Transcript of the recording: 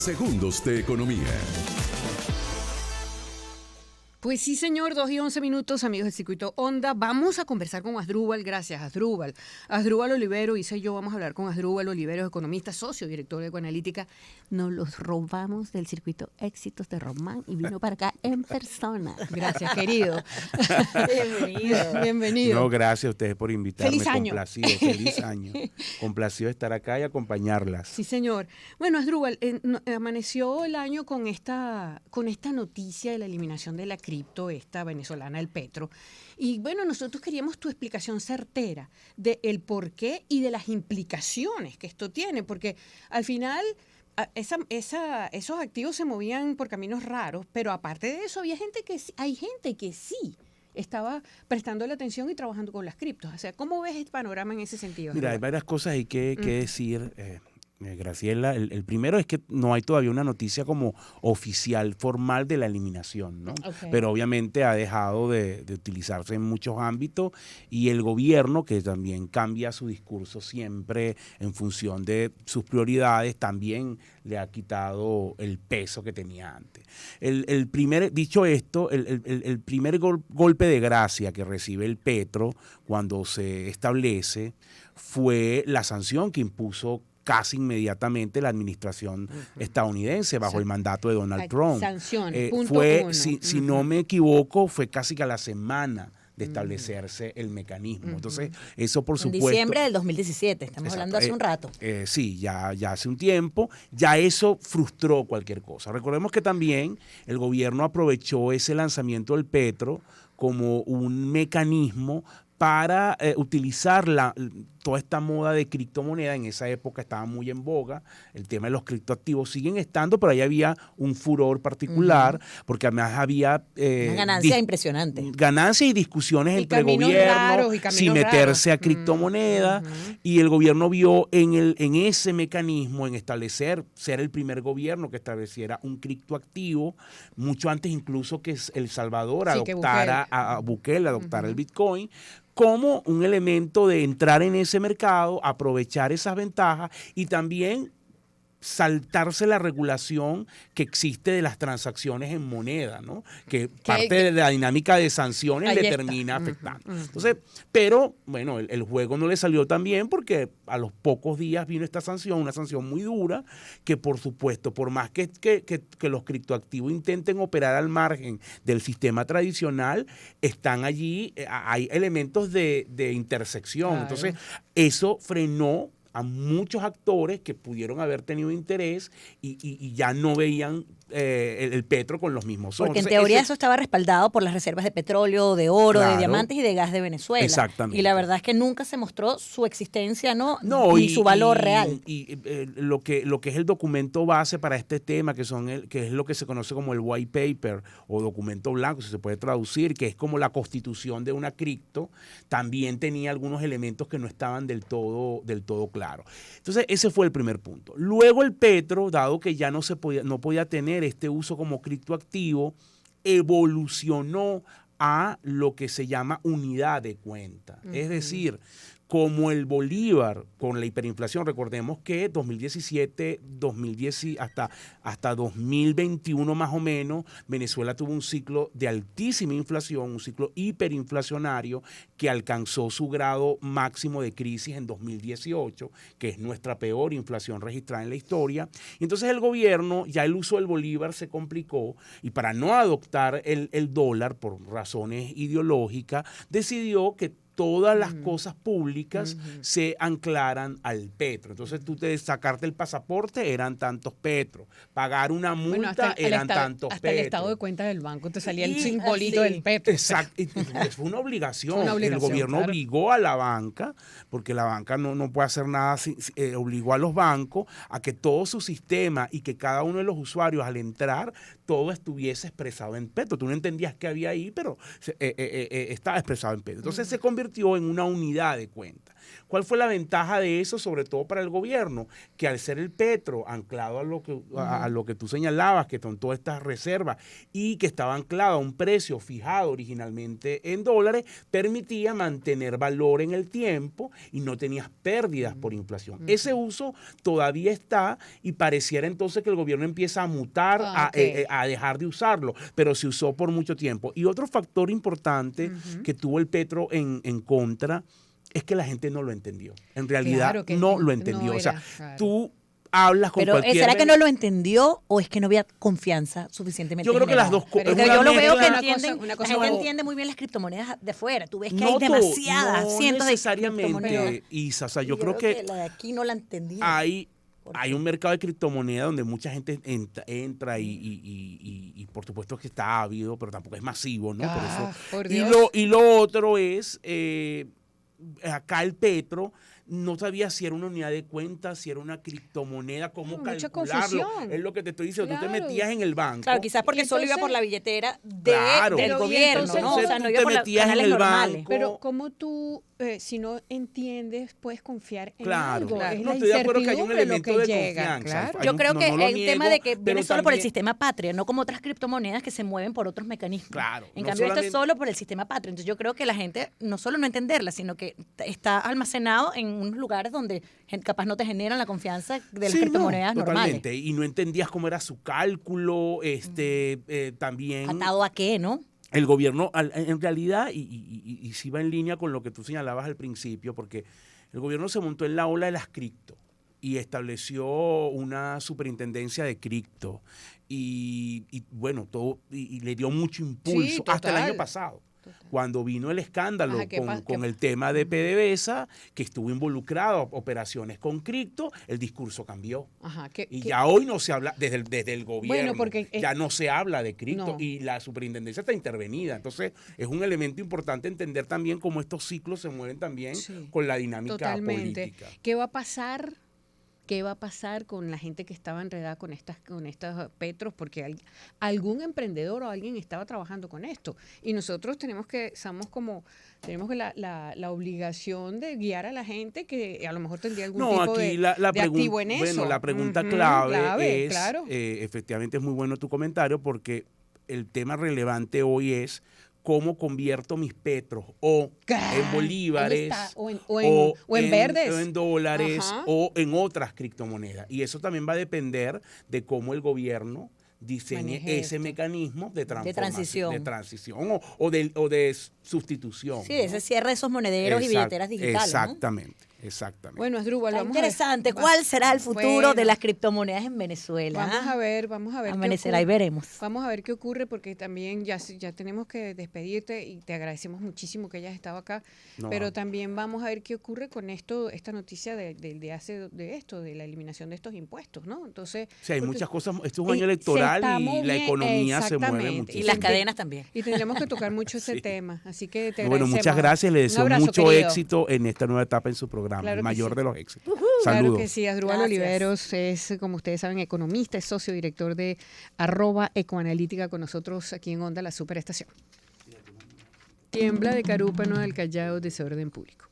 Segundos de economía. Pues sí, señor, 2:11, amigos del Circuito Onda. Vamos a conversar con Asdrúbal, gracias, Asdrúbal. Asdrúbal Olivero, yo vamos a hablar con Asdrúbal Olivero, economista, socio, director de Ecoanalítica. Nos los robamos del Circuito Éxitos de Román y vino para acá en persona. Gracias, querido. Bienvenido. No, gracias a ustedes por invitarme. Feliz año. Feliz año. Complacido de estar acá y acompañarlas. Sí, señor. Bueno, Asdrúbal, amaneció el año con esta noticia de la eliminación de la cripto, esta venezolana, el Petro. Y bueno, nosotros queríamos tu explicación certera del por qué y de las implicaciones que esto tiene, porque al final esos activos se movían por caminos raros, pero aparte de eso hay gente que sí estaba prestando la atención y trabajando con las criptos. O sea, ¿cómo ves el panorama en ese sentido? Mira, hay varias cosas hay que decir. Graciela, el primero es que no hay todavía una noticia como oficial, formal de la eliminación, ¿no? Okay. Pero obviamente ha dejado de utilizarse en muchos ámbitos y el gobierno, que también cambia su discurso siempre en función de sus prioridades, también le ha quitado el peso que tenía antes. Dicho esto, el primer golpe de gracia que recibe el Petro cuando se establece fue la sanción que impuso casi inmediatamente la administración estadounidense bajo el mandato de Donald Trump. Sanciones, si no me equivoco, fue casi que a la semana de establecerse el mecanismo. Entonces, eso por supuesto... En diciembre del 2017, estamos hablando hace un rato. Sí, ya hace un tiempo, ya eso frustró cualquier cosa. Recordemos que también el gobierno aprovechó ese lanzamiento del Petro como un mecanismo para utilizar toda esta moda de criptomoneda. En esa época estaba muy en boga, el tema de los criptoactivos siguen estando, pero ahí había un furor particular, porque además había... una ganancia impresionante. Ganancias y discusiones entre gobiernos, sin meterse a criptomoneda, y el gobierno vio en ese mecanismo, en establecer, ser el primer gobierno que estableciera un criptoactivo, mucho antes incluso que El Salvador adoptara Bukele adoptara el Bitcoin, como un elemento de entrar en ese mercado, aprovechar esas ventajas y también saltarse la regulación que existe de las transacciones en moneda, ¿no? Que parte de la dinámica de sanciones le termina afectando. Entonces, pero bueno, el juego no le salió tan bien porque a los pocos días vino esta sanción, una sanción muy dura, que por supuesto, por más que los criptoactivos intenten operar al margen del sistema tradicional, están allí, hay elementos de intersección. Claro. Entonces, eso frenó a muchos actores que pudieron haber tenido interés y ya no veían el Petro con los mismos ojos. Porque en teoría eso estaba respaldado por las reservas de petróleo, de oro, claro, de diamantes y de gas de Venezuela. Exactamente. Y la verdad es que nunca se mostró su existencia, ni su valor real. Lo que es el documento base para este tema, que es lo que se conoce como el white paper o documento blanco, si se puede traducir, que es como la constitución de una cripto, también tenía algunos elementos que no estaban del todo claros. Entonces, ese fue el primer punto. Luego el Petro, dado que ya no podía tener este uso como criptoactivo, evolucionó a lo que se llama unidad de cuenta. Es decir, como el bolívar con la hiperinflación, recordemos que 2017, hasta 2021 más o menos, Venezuela tuvo un ciclo de altísima inflación, un ciclo hiperinflacionario que alcanzó su grado máximo de crisis en 2018, que es nuestra peor inflación registrada en la historia. Y entonces el gobierno, ya el uso del bolívar se complicó y para no adoptar el dólar por razones ideológicas, decidió que todas las cosas públicas se anclaran al petro. Entonces tú sacarte el pasaporte eran tantos petros, pagar una multa eran tantos petros. Hasta el estado de cuenta del banco te salía el simbolito del petro. Exacto, fue una obligación. El gobierno obligó a la banca, porque la banca no puede hacer nada, obligó a los bancos a que todo su sistema y que cada uno de los usuarios al entrar, todo estuviese expresado en petro. Tú no entendías qué había ahí, pero estaba expresado en petro. Entonces se convirtió en una unidad de cuenta. ¿Cuál fue la ventaja de eso, sobre todo para el gobierno? Que al ser el petro anclado a lo que tú señalabas, que son todas estas reservas, y que estaba anclado a un precio fijado originalmente en dólares, permitía mantener valor en el tiempo y no tenías pérdidas por inflación. Ese uso todavía está y pareciera entonces que el gobierno empieza a mutar, a dejar de usarlo, pero se usó por mucho tiempo. Y otro factor importante que tuvo el petro en contra es que la gente no lo entendió. En realidad no lo entendió. O sea, tú hablas con cualquier... ¿Será que no lo entendió o es que no había confianza suficientemente? Yo creo que las dos cosas. Porque yo lo veo que entienden, la gente entiende muy bien las criptomonedas de fuera. Tú ves que hay demasiadas, cientos de criptomonedas. Isa, o sea, yo creo que la de aquí no la entendí. Hay un mercado de criptomonedas donde mucha gente entra y por supuesto que está ávido, pero tampoco es masivo, ¿no? Por eso. Y lo otro es, acá el petro no sabía si era una unidad de cuenta, si era una criptomoneda, cómo calcularlo. Es lo que te estoy diciendo, tú te metías en el banco. Claro, quizás porque solo iba por la billetera del gobierno, entonces, ¿no? O sea, no iba por los canales normales. Pero ¿cómo tú, si no entiendes, puedes confiar en algo? Claro. Es no, la estoy de acuerdo que hay un elemento de llega, confianza. Yo creo que es el tema de que viene solo por el sistema patria, no como otras criptomonedas que se mueven por otros mecanismos. Claro. En cambio, esto es solo por el sistema patria. Entonces yo creo que la gente no solo no entenderla, sino que está almacenado en unos lugares donde capaz no te generan la confianza de las criptomonedas normales. Totalmente. Y no entendías cómo era su cálculo, también... ¿Atado a qué, no? El gobierno, en realidad, y si va en línea con lo que tú señalabas al principio, porque el gobierno se montó en la ola de las cripto y estableció una superintendencia de cripto y bueno, todo, y le dio mucho impulso hasta el año pasado. Cuando vino el escándalo con el tema de PDVSA, que estuvo involucrado operaciones con cripto, el discurso cambió. Ya hoy no se habla, desde el gobierno, ya no se habla de cripto y la superintendencia está intervenida. Entonces, es un elemento importante entender también cómo estos ciclos se mueven también con la dinámica política. ¿Qué va a pasar? ¿Qué va a pasar con la gente que estaba enredada con estos petros? Porque algún emprendedor o alguien estaba trabajando con esto. Y nosotros tenemos la obligación de guiar a la gente que a lo mejor tendría algún tipo de activo en eso. Bueno, la pregunta clave es, efectivamente es muy bueno tu comentario, porque el tema relevante hoy es cómo convierto mis petros en bolívares o en verdes o en dólares o en otras criptomonedas. Y eso también va a depender de cómo el gobierno diseñe ese mecanismo de transición o de sustitución. Sí, ese cierre de esos monederos y billeteras digitales. Exactamente. Exactamente. Bueno, Asdrúbal, vamos interesante. A ver. ¿Cuál será el futuro de las criptomonedas en Venezuela? Vamos a ver. Amanecerá y veremos. Vamos a ver qué ocurre, porque también ya tenemos que despedirte y te agradecemos muchísimo que hayas estado acá. Pero también vamos a ver qué ocurre con esta noticia de la eliminación de estos impuestos, ¿no? Entonces, sí, hay muchas cosas. Esto es un año electoral y la economía se mueve muchísimo. Y las cadenas también. Y tendremos que tocar mucho ese tema. Así que te agradecemos. Bueno, muchas gracias. Le deseo mucho éxito en esta nueva etapa en su programa. El mayor de los éxitos. Saludos. Claro que sí. Asdrúbal Oliveros es, como ustedes saben, economista, es socio director de @ecoanalítica con nosotros aquí en Onda, la Superestación. Tiembla de Carúpano del Callao, desorden público.